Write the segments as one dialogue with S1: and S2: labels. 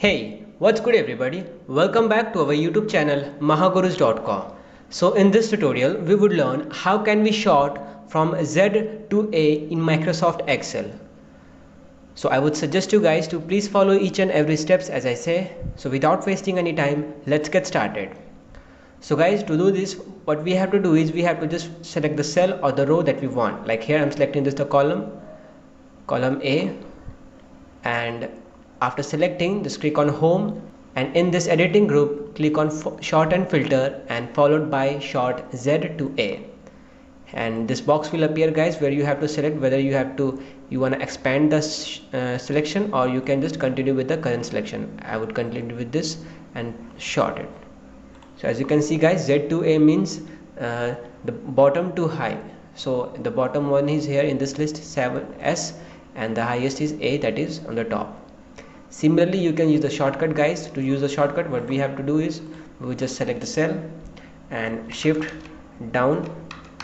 S1: Hey, what's good everybody? Welcome back to our YouTube channel mahagurus.com. So in this tutorial we would learn how can we short from Z to A in Microsoft Excel. So I would suggest you guys to please follow each and every steps as I say. So without wasting any time, let's get started. So guys, to do this, what we have to do is we have to just select the cell or the row that we want. Like here I'm selecting this the column A, and after selecting, just click on home, and in this editing group click on short and filter and followed by short Z to A, and this box will appear guys, where you have to select whether you want to expand the selection, or you can just continue with the current selection. I would continue with this and short it. So as you can see guys, Z to A means the bottom to high. So the bottom one is here in this list 7S, and the highest is A, that is on the top. Similarly, you can use the shortcut guys. To use the shortcut, what we have to do is we just select the cell and shift down,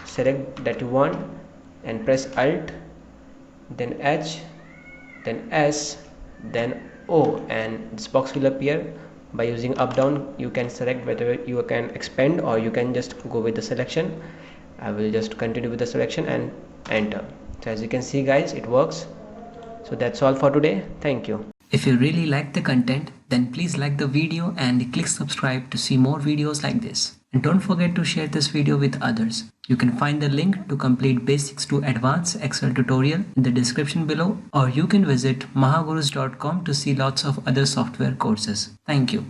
S1: select that you want, and press Alt, then H, then S, then O, and this box will appear. By using up down you can select whether you can expand or you can just go with the selection. I will just continue with the selection and enter. So as you can see guys, it works. So that's all for today. Thank you.
S2: If you really like the content, then please like the video and click subscribe to see more videos like this. And don't forget to share this video with others. You can find the link to complete basics to advanced Excel tutorial in the description below, or you can visit mahagurus.com to see lots of other software courses. Thank you.